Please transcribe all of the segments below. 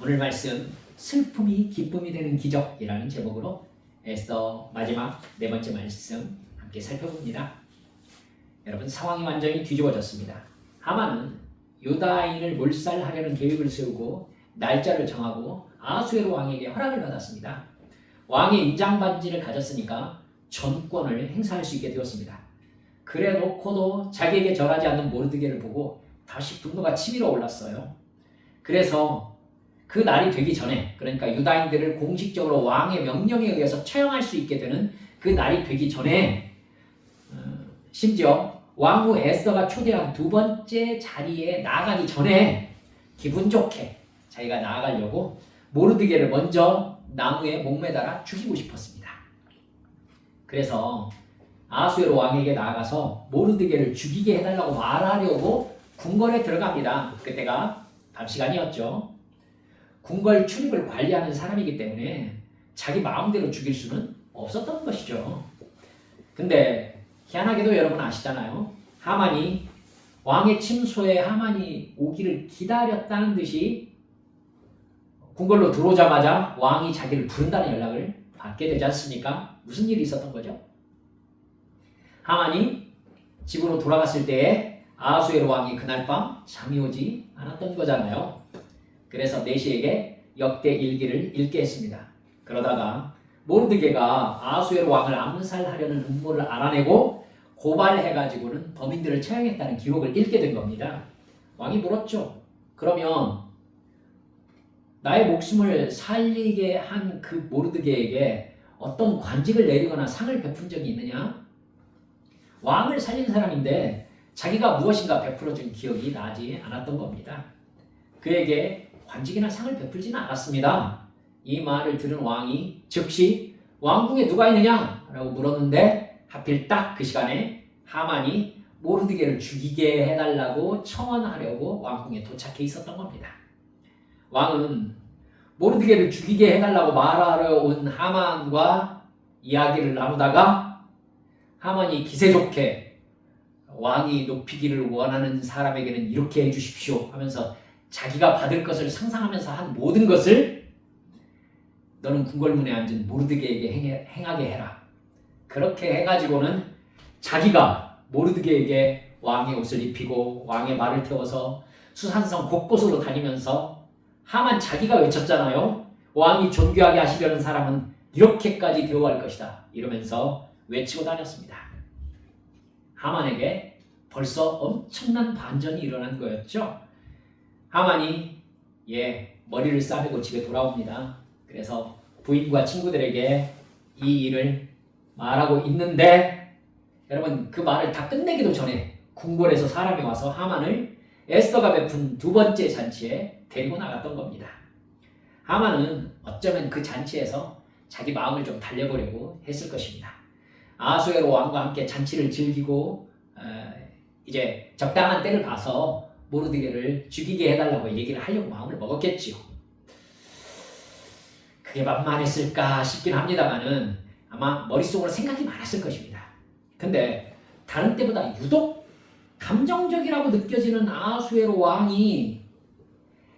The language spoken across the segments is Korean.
오늘 말씀 슬픔이 기쁨이 되는 기적이라는 제목으로 에스더 마지막 네 번째 말씀 함께 살펴봅니다. 여러분, 상황이 완전히 뒤집어졌습니다. 하만은 유다인을 몰살하려는 계획을 세우고 날짜를 정하고 아수에로 왕에게 허락을 받았습니다. 왕의 인장반지를 가졌으니까 전권을 행사할 수 있게 되었습니다. 그래 놓고도 자기에게 절하지 않는 모르드게를 보고 다시 분노가 치밀어 올랐어요. 그래서 그 날이 되기 전에, 그러니까 유다인들을 공식적으로 왕의 명령에 의해서 처형할 수 있게 되는 그 날이 되기 전에, 심지어 왕후 에스더가 초대한 두 번째 자리에 나아가기 전에 기분 좋게 자기가 나아가려고 모르드게를 먼저 나무에 목매달아 죽이고 싶었습니다. 그래서 아수에로 왕에게 나아가서 모르드게를 죽이게 해달라고 말하려고 궁궐에 들어갑니다. 그때가 밤 시간이었죠. 궁궐 출입을 관리하는 사람이기 때문에 자기 마음대로 죽일 수는 없었던 것이죠. 근데 희한하게도 여러분 아시잖아요. 하만이 왕의 침소에 하만이 오기를 기다렸다는 듯이 궁궐로 들어오자마자 왕이 자기를 부른다는 연락을 받게 되지 않습니까? 무슨 일이 있었던 거죠? 하만이 집으로 돌아갔을 때에 아수에로 왕이 그날 밤 잠이 오지 않았던 거잖아요. 그래서 내시에게 역대 일기를 읽게 했습니다. 그러다가 모르드게가 아수에로 왕을 암살하려는 음모를 알아내고 고발해가지고는 범인들을 처형했다는 기록을 읽게 된 겁니다. 왕이 물었죠. 그러면 나의 목숨을 살리게 한 그 모르드게에게 어떤 관직을 내리거나 상을 베푼 적이 있느냐? 왕을 살린 사람인데 자기가 무엇인가 베풀어준 기억이 나지 않았던 겁니다. 그에게 관직이나 상을 베풀지는 않았습니다. 이 말을 들은 왕이 즉시 왕궁에 누가 있느냐? 라고 물었는데 하필 딱 그 시간에 하만이 모르드게를 죽이게 해달라고 청원하려고 왕궁에 도착해 있었던 겁니다. 왕은 모르드게를 죽이게 해달라고 말하러 온 하만과 이야기를 나누다가 하만이 기세 좋게 왕이 높이기를 원하는 사람에게는 이렇게 해주십시오 하면서 자기가 받을 것을 상상하면서 한 모든 것을 너는 궁궐문에 앉은 모르드게에게 행하게 해라. 그렇게 해가지고는 자기가 모르드게에게 왕의 옷을 입히고 왕의 말을 태워서 수산성 곳곳으로 다니면서 하만 자기가 외쳤잖아요. 왕이 존귀하게 하시려는 사람은 이렇게까지 대우할 것이다. 이러면서 외치고 다녔습니다. 하만에게 벌써 엄청난 반전이 일어난 거였죠. 하만이 머리를 싸매고 집에 돌아옵니다. 그래서 부인과 친구들에게 이 일을 말하고 있는데 여러분, 그 말을 다 끝내기도 전에 궁궐에서 사람이 와서 하만을 에스더가 베푼 두 번째 잔치에 데리고 나갔던 겁니다. 하만은 어쩌면 그 잔치에서 자기 마음을 좀 달래보려고 했을 것입니다. 아수에로 왕과 함께 잔치를 즐기고 이제 적당한 때를 봐서 모르드게를 죽이게 해달라고 얘기를 하려고 마음을 먹었겠지요. 그게 만만했을까 싶긴 합니다만은 아마 머릿속으로 생각이 많았을 것입니다. 근데 다른 때보다 유독 감정적이라고 느껴지는 아수에로 왕이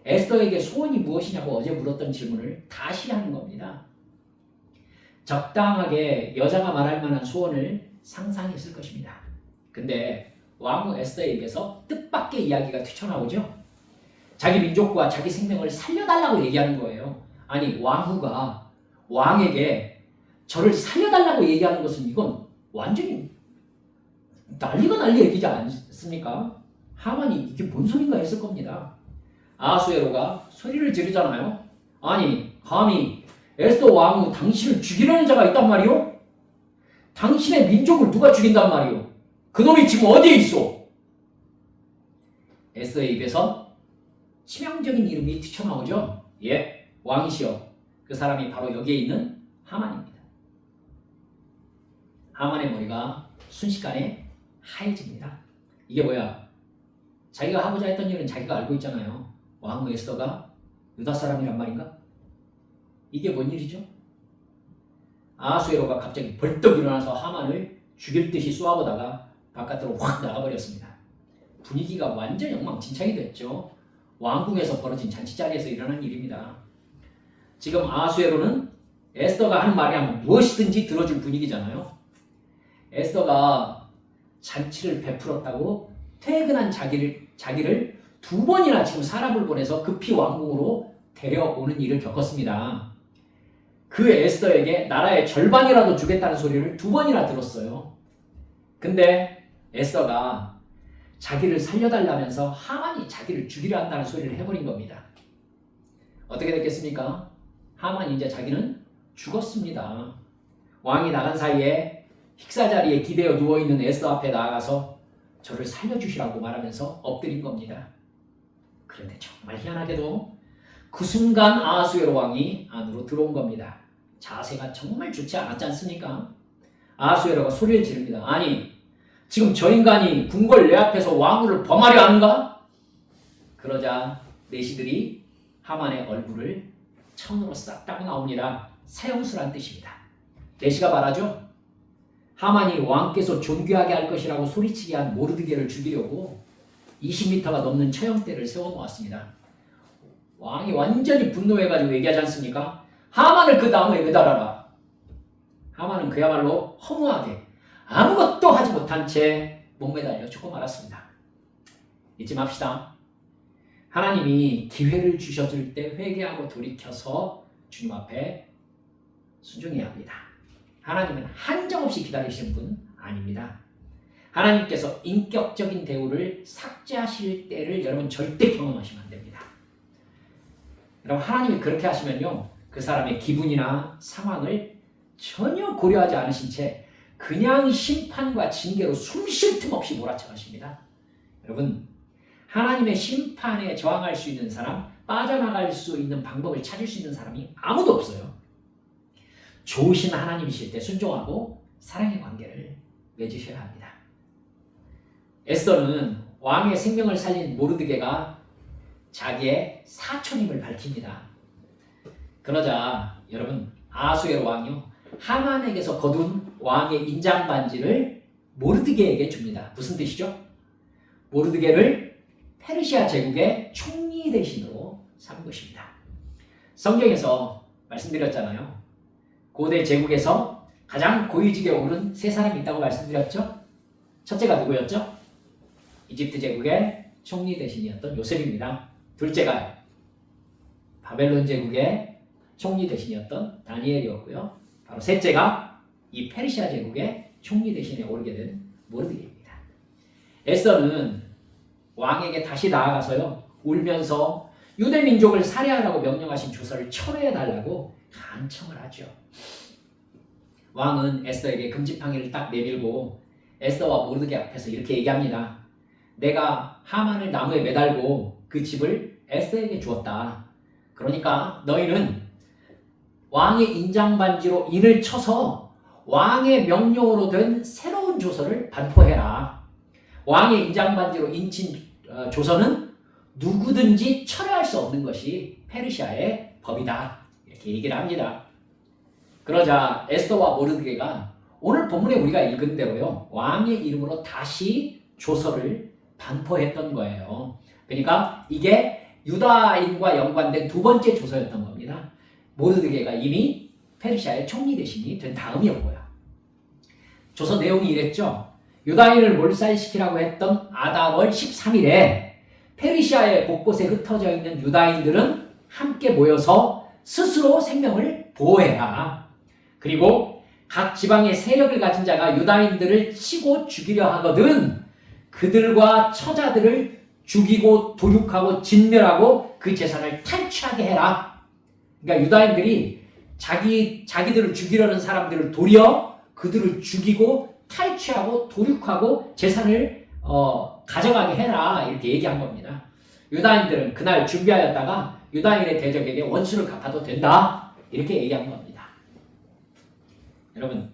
에스더에게 소원이 무엇이냐고 어제 물었던 질문을 다시 하는 겁니다. 적당하게 여자가 말할 만한 소원을 상상했을 것입니다. 근데 왕후 에스더에 입에서 뜻밖의 이야기가 튀쳐나오죠. 자기 민족과 자기 생명을 살려달라고 얘기하는 거예요. 아니, 왕후가 왕에게 저를 살려달라고 얘기하는 것은 이건 완전히 난리가 난리 얘기지 않습니까? 하만이 이게 뭔 소린가 했을 겁니다. 아수에로가 소리를 지르잖아요. 아니, 감히 에스더 왕후 당신을 죽이려는 자가 있단 말이오? 당신의 민족을 누가 죽인단 말이오? 그놈이 지금 어디에 있어? 에스더의 입에서 치명적인 이름이 튀쳐나오죠. 왕이시여. 그 사람이 바로 여기에 있는 하만입니다. 하만의 머리가 순식간에 하얘집니다. 이게 뭐야? 자기가 하고자 했던 일은 자기가 알고 있잖아요. 왕후 에스더가 유다 사람이란 말인가? 이게 뭔 일이죠? 아수에로가 갑자기 벌떡 일어나서 하만을 죽일 듯이 쏘아보다가 바깥으로 확 나가버렸습니다. 분위기가 완전 엉망진창이 됐죠. 왕궁에서 벌어진 잔치자리에서 일어난 일입니다. 지금 아하수에로는 에스더가 하는 말이 하면 무엇이든지 들어줄 분위기잖아요. 에스더가 잔치를 베풀었다고 퇴근한 자기를 2번이나 지금 사람을 보내서 급히 왕궁으로 데려오는 일을 겪었습니다. 그 에스더에게 나라의 절반이라도 주겠다는 소리를 2번이나 들었어요. 근데 에스더가 자기를 살려달라면서 하만이 자기를 죽이려 한다는 소리를 해버린 겁니다. 어떻게 됐겠습니까? 하만이 이제 자기는 죽었습니다. 왕이 나간 사이에 식사자리에 기대어 누워있는 에스더 앞에 나아가서 저를 살려주시라고 말하면서 엎드린 겁니다. 그런데 정말 희한하게도 그 순간 아하수에로 왕이 안으로 들어온 겁니다. 자세가 정말 좋지 않았지 않습니까? 아하수에로가 소리를 지릅니다. 아니, 지금 저 인간이 궁궐 내 앞에서 왕후를 범하려 하는가? 그러자 내시들이 하만의 얼굴을 천으로 싹 따고 나옵니다. 사형수란 뜻입니다. 내시가 말하죠. 하만이 왕께서 존귀하게 할 것이라고 소리치게 한 모르드게를 죽이려고 20m가 넘는 처형대를 세워놓았습니다. 왕이 완전히 분노해가지고 얘기하지 않습니까? 하만을 그 나무에 매달아라. 하만은 그야말로 허무하게 아무것도 하지 못한 채 목매달려 죽고 말았습니다. 잊지 맙시다. 하나님이 기회를 주셨을 때 회개하고 돌이켜서 주님 앞에 순종해야 합니다. 하나님은 한정없이 기다리시는 분 아닙니다. 하나님께서 인격적인 대우를 삭제하실 때를 여러분 절대 경험하시면 안 됩니다. 여러분 하나님이 그렇게 하시면요, 그 사람의 기분이나 상황을 전혀 고려하지 않으신 채 그냥 심판과 징계로 숨 쉴 틈 없이 몰아쳐 가십니다. 여러분, 하나님의 심판에 저항할 수 있는 사람, 빠져나갈 수 있는 방법을 찾을 수 있는 사람이 아무도 없어요. 좋으신 하나님이실 때 순종하고 사랑의 관계를 맺으셔야 합니다. 에스더는 왕의 생명을 살린 모르드게가 자기의 사촌임을 밝힙니다. 그러자 여러분, 아하수에로 왕이요, 하만에게서 거둔 왕의 인장 반지를 모르드게에게 줍니다. 무슨 뜻이죠? 모르드게를 페르시아 제국의 총리 대신으로 삼은 것입니다. 성경에서 말씀드렸잖아요. 고대 제국에서 가장 고위직에 오른 3사람이 있다고 말씀드렸죠. 첫째가 누구였죠? 이집트 제국의 총리 대신이었던 요셉입니다. 둘째가 바벨론 제국의 총리 대신이었던 다니엘이었고요. 바로 셋째가 이 페르시아 제국의 총리 대신에 오르게 된 모르드게입니다. 에스더는 왕에게 다시 나아가서요, 울면서 유대 민족을 살해하라고 명령하신 조서를 철회해달라고 간청을 하죠. 왕은 에스더에게 금지팡이를 딱 내밀고 에스더와 모르드게 앞에서 이렇게 얘기합니다. 내가 하만을 나무에 매달고 그 집을 에스더에게 주었다. 그러니까 너희는 왕의 인장반지로 인을 쳐서 왕의 명령으로 된 새로운 조서를 반포해라. 왕의 인장반지로 인친 조서는 누구든지 철회할 수 없는 것이 페르시아의 법이다. 이렇게 얘기를 합니다. 그러자 에스더와 모르드게가 오늘 본문에 우리가 읽은 대로요, 왕의 이름으로 다시 조서를 반포했던 거예요. 그러니까 이게 유다인과 연관된 2번째 조서였던 겁니다. 모르드게가 이미 페르시아의 총리 대신이 된 다음이었고요. 조서 내용이 이랬죠. 유다인을 몰살시키라고 했던 아달월 13일에 페르시아의 곳곳에 흩어져 있는 유다인들은 함께 모여서 스스로 생명을 보호해라. 그리고 각 지방의 세력을 가진 자가 유다인들을 치고 죽이려 하거든 그들과 처자들을 죽이고 도륙하고 진멸하고 그 재산을 탈취하게 해라. 그러니까 유다인들이 자기들을 죽이려는 사람들을 도리어 그들을 죽이고 탈취하고 도륙하고 재산을 가져가게 해라. 이렇게 얘기한 겁니다. 유다인들은 그날 준비하였다가 유다인의 대적에게 원수를 갚아도 된다. 이렇게 얘기한 겁니다. 여러분,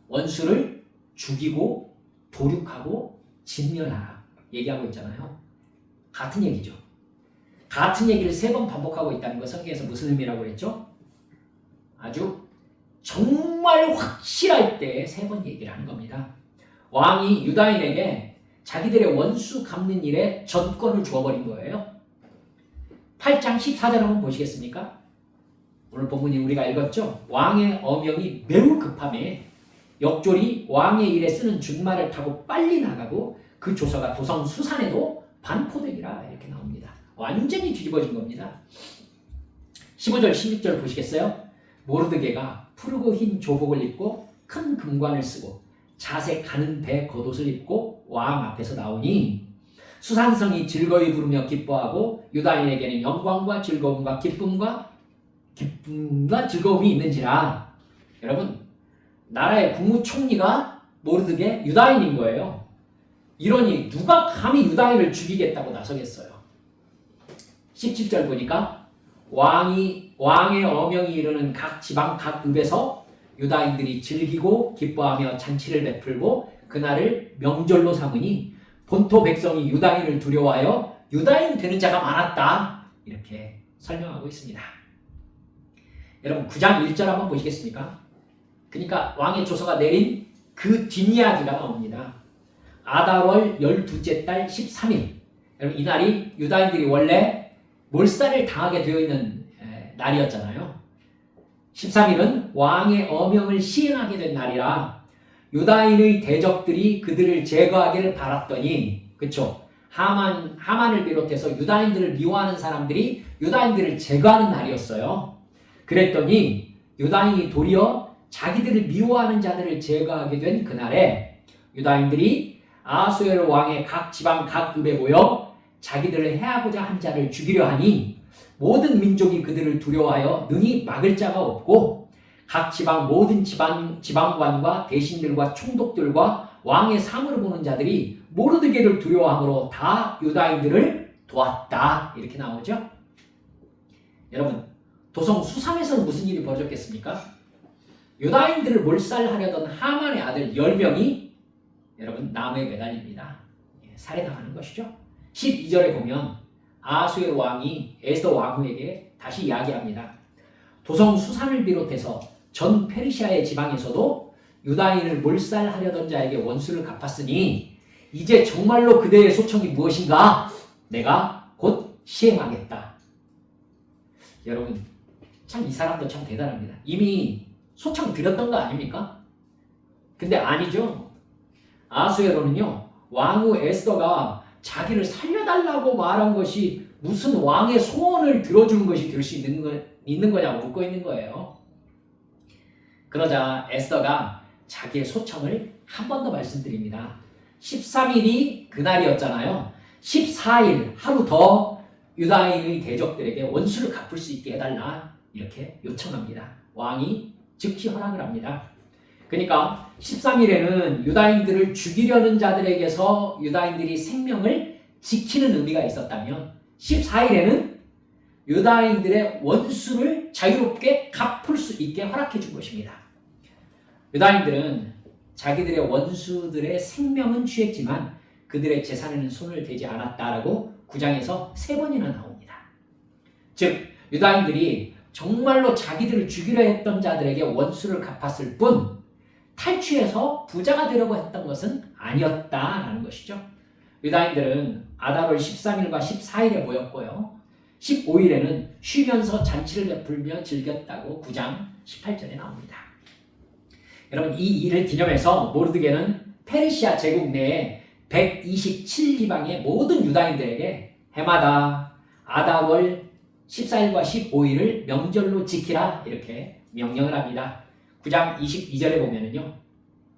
원수를 죽이고 도륙하고 진멸하라 얘기하고 있잖아요. 같은 얘기죠. 같은 얘기를 3번 반복하고 있다는 것, 성경에서 무슨 의미라고 그랬죠? 아주 정말 확실할 때 3번 얘기를 하는 겁니다. 왕이 유다인에게 자기들의 원수 갚는 일에 전권을 주어버린 거예요. 8장 14절 한번 보시겠습니까? 오늘 본문이 우리가 읽었죠? 왕의 어명이 매우 급함에 역졸이 왕의 일에 쓰는 준말을 타고 빨리 나가고 그 조서가 도성 수산에도 반포되니라 이렇게 나옵니다. 완전히 뒤집어진 겁니다. 15절 16절 보시겠어요? 모르드게가 푸르고 흰 조복을 입고 큰 금관을 쓰고 자색 가는 배 겉옷을 입고 왕 앞에서 나오니 수산성이 즐거이 부르며 기뻐하고 유다인에게는 영광과 즐거움과 기쁨과 즐거움이 있는지라. 여러분, 나라의 국무총리가 모르드게 유다인인 거예요. 이러니 누가 감히 유다인을 죽이겠다고 나서겠어요. 17절 보니까 왕의 어명이 이르는 각 지방 각 읍에서 유다인들이 즐기고 기뻐하며 잔치를 베풀고 그날을 명절로 삼으니 본토 백성이 유다인을 두려워하여 유다인 되는 자가 많았다. 이렇게 설명하고 있습니다. 여러분 9장 1절 한번 보시겠습니까? 그러니까 왕의 조서가 내린 그 뒷이야기가 나옵니다. 아달월 12째 달 13일. 여러분 이날이 유다인들이 원래 몰살을 당하게 되어 있는 날이었잖아요. 13일은 왕의 어명을 시행하게 된 날이라 유다인의 대적들이 그들을 제거하기를 바랐더니, 그쵸? 하만을 비롯해서 유다인들을 미워하는 사람들이 유다인들을 제거하는 날이었어요. 그랬더니 유다인이 도리어 자기들을 미워하는 자들을 제거하게 된 그날에 유다인들이 아하수에로 왕의 각 지방 각 읍에 모여 자기들을 해하고자 한 자를 죽이려 하니 모든 민족이 그들을 두려워하여 능히 막을 자가 없고 각 지방 모든 지방관과 대신들과 총독들과 왕의 사물을 보는 자들이 모르드게를 두려워함으로 다 유다인들을 도왔다. 이렇게 나오죠. 여러분 도성 수산에서는 무슨 일이 벌어졌겠습니까? 유다인들을 몰살하려던 하만의 아들 10명이 여러분 나무에 매달립니다. 살해당하는 것이죠. 12절에 보면 아하수에로 왕이 에스더 왕후에게 다시 이야기합니다. 도성 수산을 비롯해서 전 페르시아의 지방에서도 유다인을 몰살하려던 자에게 원수를 갚았으니 이제 정말로 그대의 소청이 무엇인가? 내가 곧 시행하겠다. 여러분 참 이 사람도 참 대단합니다. 이미 소청 드렸던 거 아닙니까? 근데 아니죠. 아하수에로는요 왕후 에스더가 자기를 살려달라고 말한 것이 무슨 왕의 소원을 들어주는 것이 될 수 있는 거냐고 묻고 있는 거예요. 그러자 에스더가 자기의 소청을 한 번 더 말씀드립니다. 13일이 그날이었잖아요. 14일 하루 더 유다인의 대적들에게 원수를 갚을 수 있게 해달라 이렇게 요청합니다. 왕이 즉시 허락을 합니다. 그러니까 13일에는 유다인들을 죽이려는 자들에게서 유다인들이 생명을 지키는 의미가 있었다면 14일에는 유다인들의 원수를 자유롭게 갚을 수 있게 허락해 준 것입니다. 유다인들은 자기들의 원수들의 생명은 취했지만 그들의 재산에는 손을 대지 않았다라고 9장에서 3번이나 나옵니다. 즉 유다인들이 정말로 자기들을 죽이려 했던 자들에게 원수를 갚았을 뿐 탈취해서 부자가 되려고 했던 것은 아니었다라는 것이죠. 유다인들은 아달월 13일과 14일에 모였고요. 15일에는 쉬면서 잔치를 베풀며 즐겼다고 9장 18절에 나옵니다. 여러분 이 일을 기념해서 모르드게는 페르시아 제국 내에 127지방의 모든 유다인들에게 해마다 아달월 14일과 15일을 명절로 지키라 이렇게 명령을 합니다. 9장 22절에 보면은요.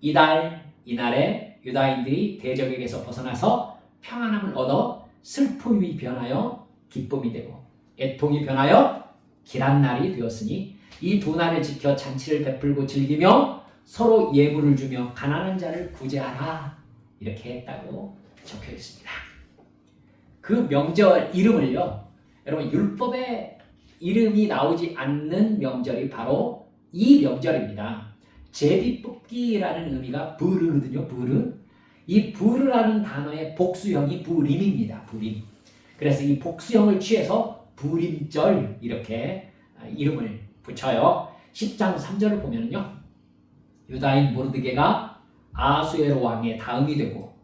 이날에 유다인들이 대적에게서 벗어나서 평안함을 얻어 슬픔이 변하여 기쁨이 되고 애통이 변하여 길한 날이 되었으니 이 두 날을 지켜 잔치를 베풀고 즐기며 서로 예물을 주며 가난한 자를 구제하라 이렇게 했다고 적혀 있습니다. 그 명절 이름을요. 여러분 율법에 이름이 나오지 않는 명절이 바로 이 명절입니다. 제비뽑기라는 의미가 부르거든요. 부르. 이 부르라는 단어의 복수형이 부림입니다. 부림. 그래서 이 복수형을 취해서 부림절 이렇게 이름을 붙여요. 10장 3절을 보면요. 유다인 모르드게가 아하수에로 왕의 다음이 되고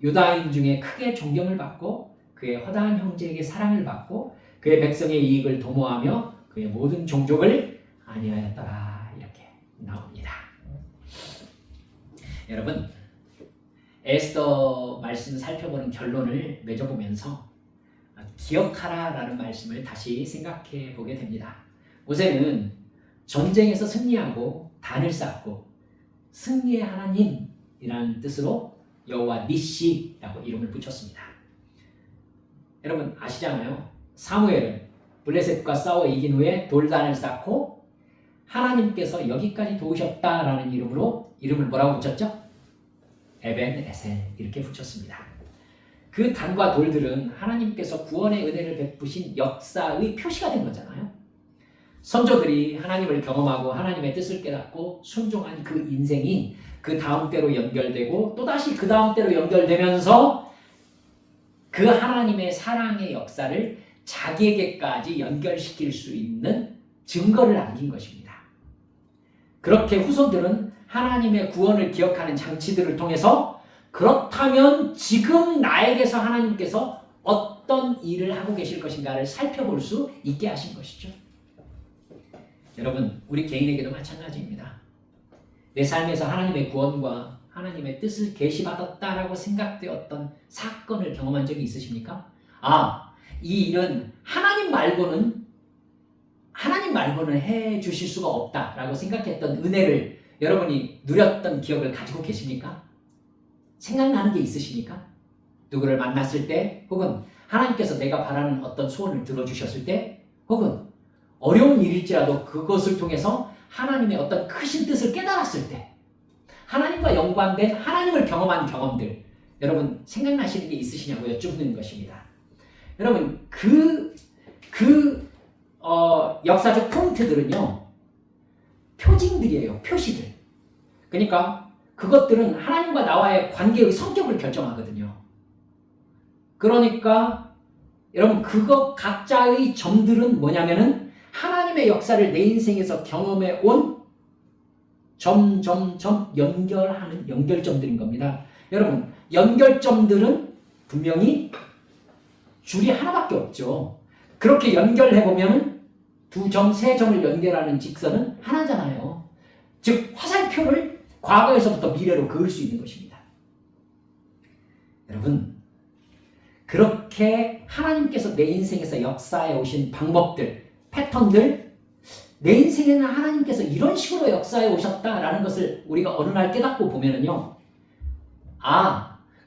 유다인 중에 크게 존경을 받고 그의 허다한 형제에게 사랑을 받고 그의 백성의 이익을 도모하며 그의 모든 종족을 안위하였더라. 이렇게 나옵니다. 여러분, 에스더 말씀 살펴보는 결론을 맺어보면서 기억하라라는 말씀을 다시 생각해 보게 됩니다. 모세는 전쟁에서 승리하고 단을 쌓고 승리의 하나님이라는 뜻으로 여호와 니시라고 이름을 붙였습니다. 여러분 아시잖아요. 사무엘은 블레셋과 싸워 이긴 후에 돌단을 쌓고 하나님께서 여기까지 도우셨다라는 이름으로 이름을 뭐라고 붙였죠? 에벤 에셀 이렇게 붙였습니다. 그 단과 돌들은 하나님께서 구원의 은혜를 베푸신 역사의 표시가 된 거잖아요. 선조들이 하나님을 경험하고 하나님의 뜻을 깨닫고 순종한 그 인생이 그 다음 때로 연결되고 또다시 그 다음 때로 연결되면서 그 하나님의 사랑의 역사를 자기에게까지 연결시킬 수 있는 증거를 남긴 것입니다. 그렇게 후손들은 하나님의 구원을 기억하는 장치들을 통해서 그렇다면 지금 나에게서 하나님께서 어떤 일을 하고 계실 것인가를 살펴볼 수 있게 하신 것이죠. 여러분, 우리 개인에게도 마찬가지입니다. 내 삶에서 하나님의 구원과 하나님의 뜻을 계시받았다라고 생각되었던 사건을 경험한 적이 있으십니까? 이 일은 하나님 말고는 해 주실 수가 없다라고 생각했던 은혜를 여러분이 누렸던 기억을 가지고 계십니까? 생각나는 게 있으십니까? 누구를 만났을 때 혹은 하나님께서 내가 바라는 어떤 소원을 들어주셨을 때 혹은 어려운 일일지라도 그것을 통해서 하나님의 어떤 크신 뜻을 깨달았을 때 하나님과 연관된 하나님을 경험한 경험들 여러분 생각나시는 게 있으시냐고 여쭙는 것입니다. 여러분 역사적 포인트들은요 표징들이에요. 표시들. 그러니까 그것들은 하나님과 나와의 관계의 성격을 결정하거든요. 그러니까 여러분 그것 각자의 점들은 뭐냐면은 하나님의 역사를 내 인생에서 경험해 온 점점점 연결하는 연결점들인 겁니다. 여러분 연결점들은 분명히 줄이 하나밖에 없죠. 그렇게 연결해보면 두 점, 세 점을 연결하는 직선은 하나잖아요. 즉 화살표를 과거에서부터 미래로 그을 수 있는 것입니다. 여러분 그렇게 하나님께서 내 인생에서 역사해 오신 방법들, 패턴들 내 인생에는 하나님께서 이런 식으로 역사해 오셨다라는 것을 우리가 어느 날 깨닫고 보면은요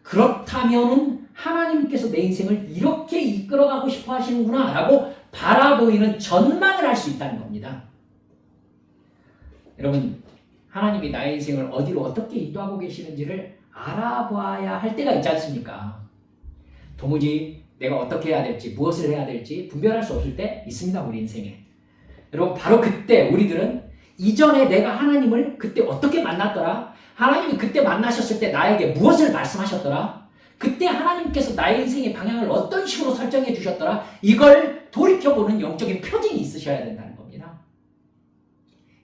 그렇다면은 하나님께서 내 인생을 이렇게 이끌어가고 싶어 하시는구나 라고 바라보이는 전망을 할 수 있다는 겁니다. 여러분 하나님이 나의 인생을 어디로 어떻게 인도하고 계시는지를 알아봐야 할 때가 있지 않습니까? 도무지 내가 어떻게 해야 될지 무엇을 해야 될지 분별할 수 없을 때 있습니다. 우리 인생에. 여러분 바로 그때 우리들은 이전에 내가 하나님을 그때 어떻게 만났더라? 하나님이 그때 만나셨을 때 나에게 무엇을 말씀하셨더라? 그때 하나님께서 나의 인생의 방향을 어떤 식으로 설정해 주셨더라? 이걸 돌이켜보는 영적인 표징이 있으셔야 된다는 겁니다.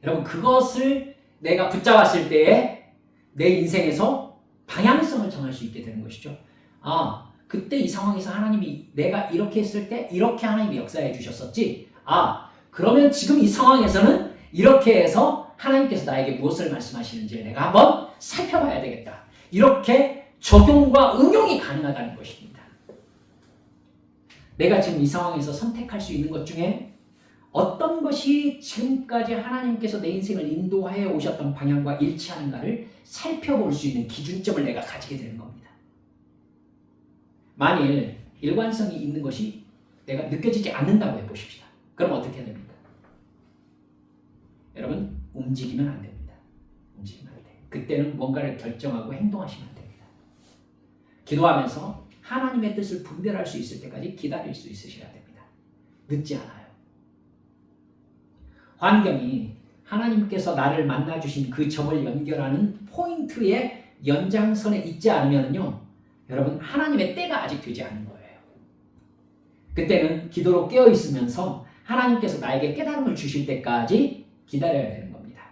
여러분 그것을 내가 붙잡았을 때에 내 인생에서 방향성을 정할 수 있게 되는 것이죠. 그때 이 상황에서 하나님이 내가 이렇게 했을 때 이렇게 하나님이 역사해 주셨었지. 그러면 지금 이 상황에서는 이렇게 해서 하나님께서 나에게 무엇을 말씀하시는지 내가 한번 살펴봐야 되겠다. 이렇게 적용과 응용이 가능하다는 것입니다. 내가 지금 이 상황에서 선택할 수 있는 것 중에 어떤 것이 지금까지 하나님께서 내 인생을 인도해 오셨던 방향과 일치하는가를 살펴볼 수 있는 기준점을 내가 가지게 되는 겁니다. 만일 일관성이 있는 것이 내가 느껴지지 않는다고 해보십시다. 그럼 어떻게 해야 됩니까? 여러분 움직이면 안 됩니다. 움직이면 안 돼요. 그때는 뭔가를 결정하고 행동하시면 안 됩니다. 기도하면서 하나님의 뜻을 분별할 수 있을 때까지 기다릴 수 있으셔야 됩니다. 늦지 않아요. 환경이 하나님께서 나를 만나주신 그 점을 연결하는 포인트의 연장선에 있지 않으면요 여러분 하나님의 때가 아직 되지 않은 거예요. 그때는 기도로 깨어있으면서 하나님께서 나에게 깨달음을 주실 때까지 기다려야 되는 겁니다.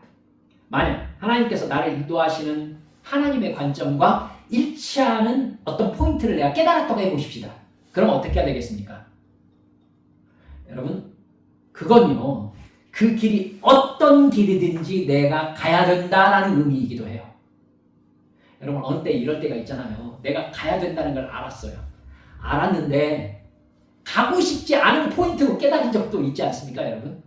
만약 하나님께서 나를 인도하시는 하나님의 관점과 일치하는 어떤 포인트를 내가 깨달았다고 해보십시다. 그럼 어떻게 해야 되겠습니까? 여러분, 그건요, 그 길이 어떤 길이든지 내가 가야 된다라는 의미이기도 해요. 여러분, 어느 때 이럴 때가 있잖아요. 내가 가야 된다는 걸 알았어요. 알았는데 가고 싶지 않은 포인트로 깨달은 적도 있지 않습니까, 여러분?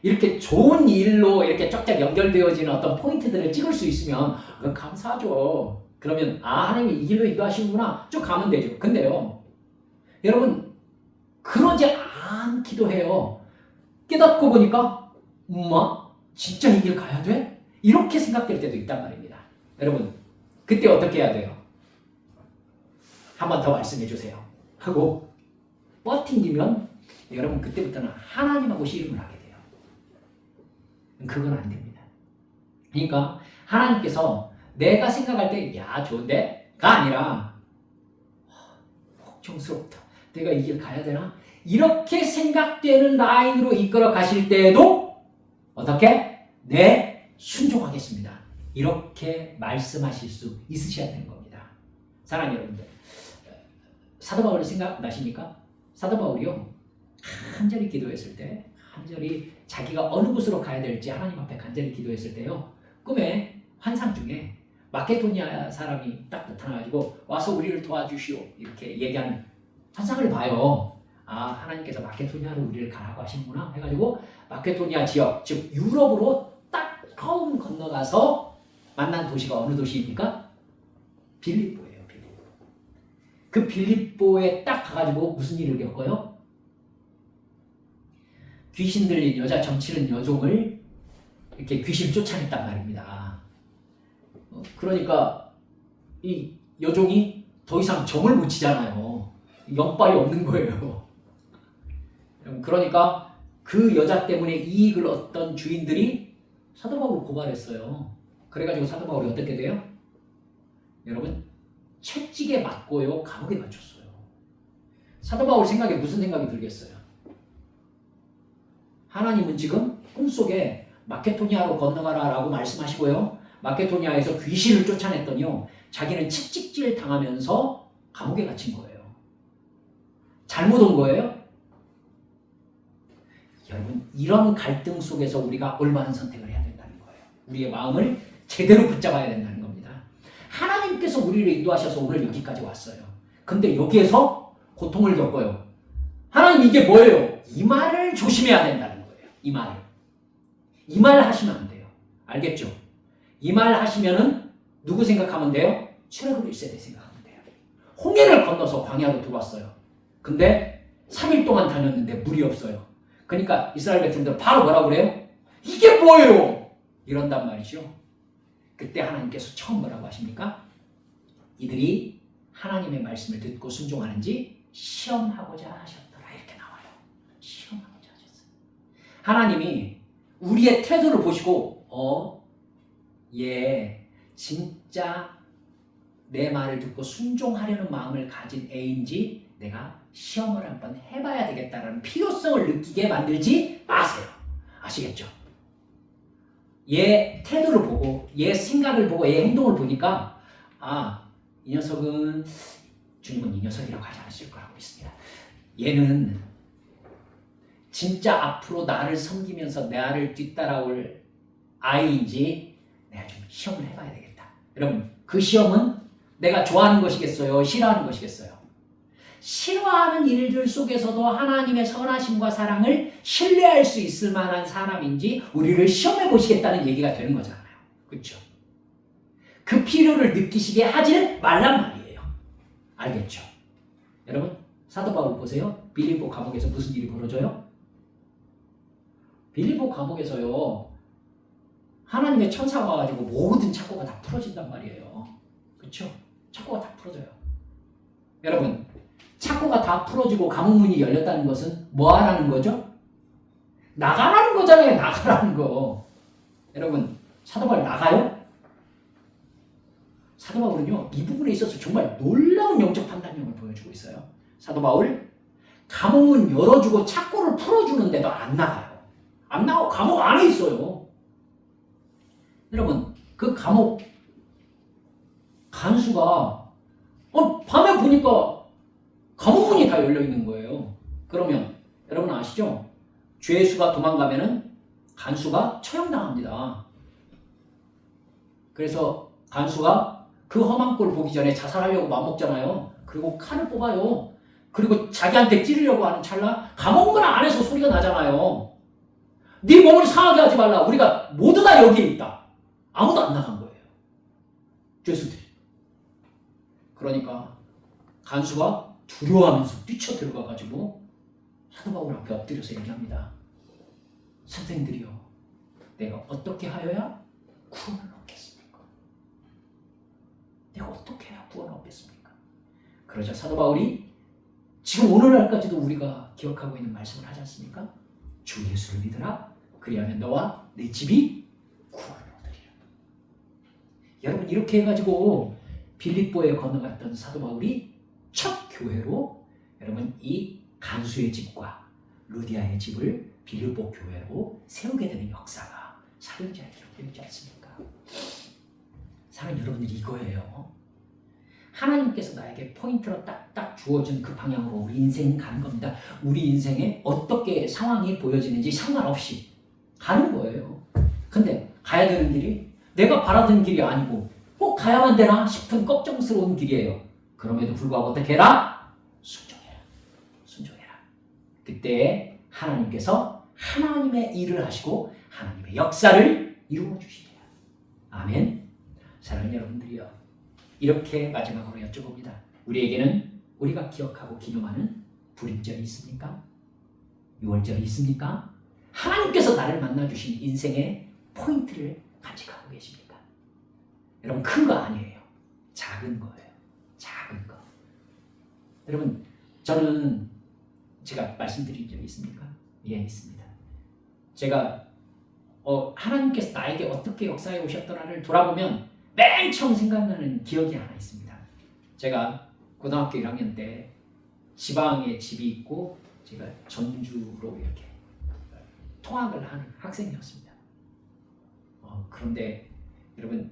이렇게 좋은 일로 이렇게 쫙쫙 연결되어지는 어떤 포인트들을 찍을 수 있으면 감사하죠. 그러면 하나님이 이 길로 인도하시는구나 쭉 가면 되죠. 근데요, 여러분, 그러지 않기도 해요. 깨닫고 보니까 진짜 이 길 가야 돼? 이렇게 생각될 때도 있단 말입니다. 여러분, 그때 어떻게 해야 돼요? 한 번 더 말씀해 주세요 하고 버팅기면 여러분, 그때부터는 하나님하고 씨름을 하게 돼요. 그건 안 됩니다. 그러니까 하나님께서 내가 생각할 때 야 좋은데? 가 아니라 걱정스럽다. 내가 이 길 가야 되나? 이렇게 생각되는 라인으로 이끌어 가실 때에도 어떻게? 네, 순종하겠습니다. 이렇게 말씀하실 수 있으셔야 되는 겁니다. 사랑하는 여러분들, 사도 바울이 생각나십니까? 사도 바울이요, 간절히 기도했을 때, 간절히 자기가 어느 곳으로 가야 될지 하나님 앞에 간절히 기도했을 때요, 꿈에 환상 중에 마케도니아 사람이 딱 나타나가지고 와서 우리를 도와주시오 이렇게 얘기하는 환상을 봐요. 하나님께서 마케도니아로 우리를 가라고 하시는구나 해가지고 마케도니아 지역, 즉 유럽으로 딱 처음 건너가서 만난 도시가 어느 도시입니까? 빌립보예요. 빌립보. 그 빌립보에 딱 가가지고 무슨 일을 겪어요? 귀신 들린 여자 정치는 여종을 이렇게 귀신 쫓아냈단 말입니다. 그러니까 이 여종이 더 이상 정을 못 치잖아요. 영빨이 없는 거예요. 그러니까 그 여자 때문에 이익을 얻던 주인들이 사도 바울을 고발했어요. 그래가지고 사도 바울이 어떻게 돼요? 여러분, 채찍에 맞고요, 감옥에 갇혔어요. 사도 바울 생각에 무슨 생각이 들겠어요? 하나님은 지금 꿈속에 마케도니아로 건너가라 라고 말씀하시고요, 마케도니아에서 귀신을 쫓아냈더니요, 자기는 채찍질 당하면서 감옥에 갇힌 거예요. 잘못 온 거예요? 여러분, 이런 갈등 속에서 우리가 올바른 선택을 해야 된다는 거예요. 우리의 마음을 제대로 붙잡아야 된다는 겁니다. 하나님께서 우리를 인도하셔서 오늘 여기까지 왔어요. 근데 여기에서 고통을 겪어요. 하나님, 이게 뭐예요? 이 말을 조심해야 된다는 거예요. 이 말을. 이 말 하시면 안 돼요. 알겠죠? 이 말 하시면은 누구 생각하면 돼요? 출애굽 1세대 생각하면 돼요. 홍해를 건너서 광야로 들어왔어요. 근데 3일 동안 다녔는데 물이 없어요. 그러니까 이스라엘 백성들 바로 뭐라고 그래요? 이게 뭐예요? 이런단 말이죠. 그때 하나님께서 처음 뭐라고 하십니까? 이들이 하나님의 말씀을 듣고 순종하는지 시험하고자 하셨더라, 이렇게 나와요. 시험하고자 하셨어요. 하나님이 우리의 태도를 보시고 얘 진짜 내 말을 듣고 순종하려는 마음을 가진 애인지 내가 시험을 한번 해봐야 되겠다는 필요성을 느끼게 만들지 마세요. 아시겠죠? 얘 태도를 보고, 얘 생각을 보고, 얘 행동을 보니까 이 녀석은, 주님은 이 녀석이라고 하지 않으실 거라고 믿습니다. 얘는 진짜 앞으로 나를 섬기면서 나를 뒤따라올 아이인지 내가 좀 시험을 해봐야 되겠다. 여러분, 그 시험은 내가 좋아하는 것이겠어요? 싫어하는 것이겠어요? 싫어하는 일들 속에서도 하나님의 선하심과 사랑을 신뢰할 수 있을 만한 사람인지 우리를 시험해 보시겠다는 얘기가 되는 거잖아요. 그렇죠? 그 필요를 느끼시게 하지 말란 말이에요. 알겠죠? 여러분, 사도 바울 보세요. 빌립보 감옥에서 무슨 일이 벌어져요? 빌립보 감옥에서요, 하나님의 천사가 와가지고 모든 착고가 다 풀어진단 말이에요. 그렇죠? 착고가 다 풀어져요. 여러분, 착고가 다 풀어지고 감옥문이 열렸다는 것은 뭐 하라는 거죠? 나가라는 거잖아요. 나가라는 거. 여러분, 사도 바울 나가요? 사도 바울은요, 이 부분에 있어서 정말 놀라운 영적 판단력을 보여주고 있어요. 사도 바울, 감옥문 열어주고 착고를 풀어주는데도 안 나가요. 안 나가고 감옥 안에 있어요. 여러분, 그 감옥 간수가 밤에 보니까 감옥문이 다 열려 있는 거예요. 그러면 여러분 아시죠? 죄수가 도망가면은 간수가 처형당합니다. 그래서 간수가 그 험한 꼴 보기 전에 자살하려고 맘먹잖아요. 그리고 칼을 뽑아요. 그리고 자기한테 찌르려고 하는 찰나 감옥문 안에서 소리가 나잖아요. 네 몸을 상하게 하지 말라. 우리가 모두 다 여기에 있다. 아무도 안 나간 거예요. 죄수들이. 그러니까 간수가 두려워하면서 뛰쳐 들어가가지고 사도 바울 앞에 엎드려서 얘기합니다. 선생님들이요, 내가 어떻게 하여야 구원을 얻겠습니까? 내가 어떻게 해야 구원을 얻겠습니까? 그러자 사도 바울이 지금 오늘날까지도 우리가 기억하고 있는 말씀을 하지 않습니까? 주 예수를 믿으라. 그리하면 너와 내 집이 구원을 얻으리라. 여러분 이렇게 해가지고 빌립보에 건너갔던 사도 바울이 첫 교회로 여러분 이 간수의 집과 루디아의 집을 빌립보 교회로 세우게 되는 역사가 사도행전에 기록되어 있지 않습니까? 사랑하는 여러분들이 이거예요. 하나님께서 나에게 포인트로 딱딱 주어준 그 방향으로 우리 인생 가는 겁니다. 우리 인생에 어떻게 상황이 보여지는지 상관없이 가는 거예요. 근데 가야 되는 길이 내가 바라던 길이 아니고 꼭 가야만 되나 싶은 걱정스러운 길이에요. 그럼에도 불구하고 어떻게 해라? 순종해라. 순종해라. 그때 하나님께서 하나님의 일을 하시고 하나님의 역사를 이루어 주시리라. 아멘. 사랑하는 여러분들이요, 이렇게 마지막으로 여쭤봅니다. 우리에게는 우리가 기억하고 기념하는 불임절이 있습니까? 유월절이 있습니까? 하나님께서 나를 만나주신 인생의 포인트를 간직하고 계십니까? 여러분 큰 거 아니에요. 작은 거예요. 작은 거. 여러분 저는 제가 말씀드린 적이 있습니까? 예, 있습니다. 제가 하나님께서 나에게 어떻게 역사해 오셨더라를 돌아보면 맨 처음 생각나는 기억이 하나 있습니다. 제가 고등학교 1학년 때 지방에 집이 있고 제가 전주로 이렇게 통학을 하는 학생이었습니다. 그런데 여러분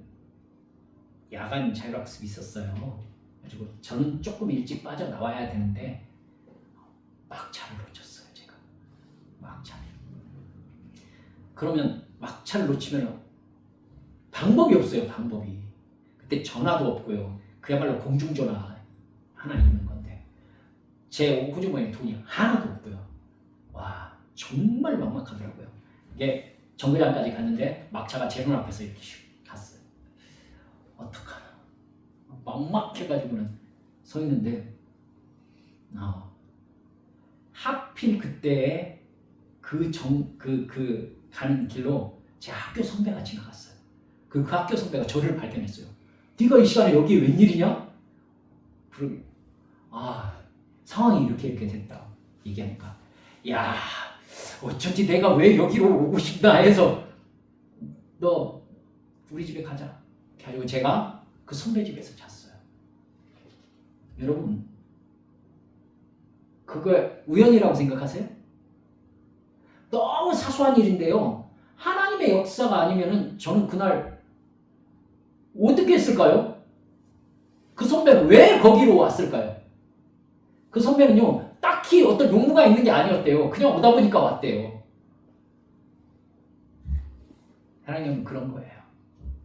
야간 자율학습이 있었어요. 그리고 저는 조금 일찍 빠져나와야 되는데 막차를 놓쳤어요. 제가 막차를. 그러면 막차를 놓치면 방법이 없어요. 방법이. 그때 전화도 없고요. 그야말로 공중전화 하나 있는 건데 제 호주머니에 돈이 하나도 없고요. 와 정말 막막하더라고요. 이게 정거장까지 갔는데 막차가 제 눈앞에서 이렇게 갔어요. 어떡하나. 막막해가지고는 서 있는데 하필 그때 그 가는 길로 제 학교 선배가 지나갔어요. 그 학교 선배가 저를 발견했어요. 네가 이 시간에 여기 웬일이냐? 상황이 이렇게 됐다. 얘기하니까 야 어쩐지 내가 왜 여기로 오고 싶나 해서 너 우리 집에 가자. 그리고 제가 그 선배 집에서 잤어요. 여러분 그걸 우연이라고 생각하세요? 너무 사소한 일인데요. 하나님의 역사가 아니면은 저는 그날 어떻게 했을까요? 그 선배는 왜 거기로 왔을까요? 그 선배는요, 딱히 어떤 용무가 있는 게 아니었대요. 그냥 오다 보니까 왔대요. 하나님은 그런 거예요.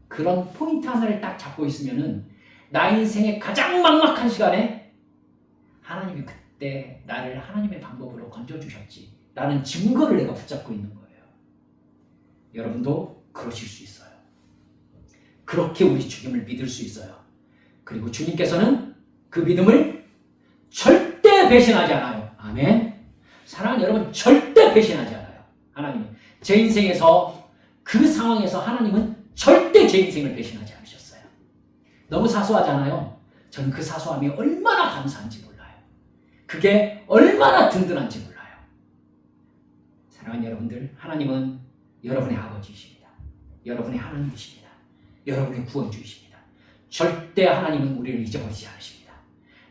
그런 포인트 하나를 딱 잡고 있으면은 나 인생의 가장 막막한 시간에 하나님이 그때 나를 하나님의 방법으로 건져주셨지 라는 증거를 내가 붙잡고 있는 거예요. 여러분도 그러실 수 있어요. 그렇게 우리 주님을 믿을 수 있어요. 그리고 주님께서는 그 믿음을 절대 배신하지 않아요. 아멘. 사랑하는 여러분, 절대 배신하지 않아요. 하나님은 제 인생에서 그 상황에서 하나님은 절대 제 인생을 배신하지 않으셨어요. 너무 사소하잖아요. 저는 그 사소함이 얼마나 감사한지 몰라요. 그게 얼마나 든든한지 몰라요. 사랑하는 여러분들, 하나님은 여러분의 아버지이십니다. 여러분의 하나님이십니다. 여러분의 구원주이십니다. 절대 하나님은 우리를 잊어버리지 않으십니다.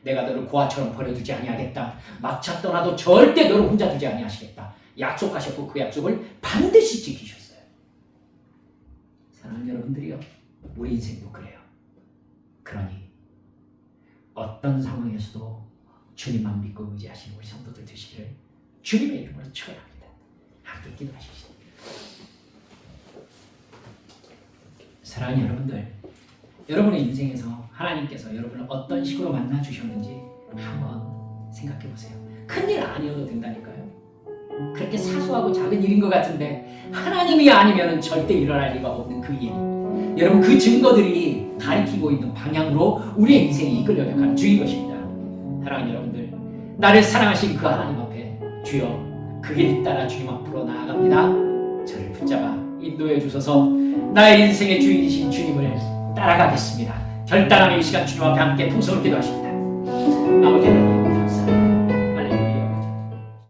내가 너를 고아처럼 버려두지 아니하겠다. 막차 떠나도 절대 너를 혼자 두지 아니하시겠다. 약속하셨고 그 약속을 반드시 지키셨어요. 사랑하는 여러분들이요, 우리 인생도 그래요. 그러니 어떤 상황에서도 주님만 믿고 의지하시는 우리 성도들 되시기를 주님의 이름으로 축원합니다. 함께 기도하십시오. 사랑하는 여러분들, 여러분의 인생에서 하나님께서 여러분을 어떤 식으로 만나 주셨는지 한번 생각해 보세요. 큰일 아니어도 된다니까요. 그렇게 사소하고 작은 일인 것 같은데 하나님이 아니면 절대 일어날 리가 없는 그 일, 여러분 그 증거들이 가리키고 있는 방향으로 우리의 인생이 이끌려가는 가는 것입니다. 사랑하는 여러분들, 나를 사랑하신 그 하나님 앞에 주여 그 길 따라 주님 앞으로 나아갑니다. 저를 붙잡아 인도해 주셔서 나의 인생의 주인이신 주님을 따라가겠습니다. 결단하는 이 시간 주님 앞에 함께 통성을 기도하십니다. 아버지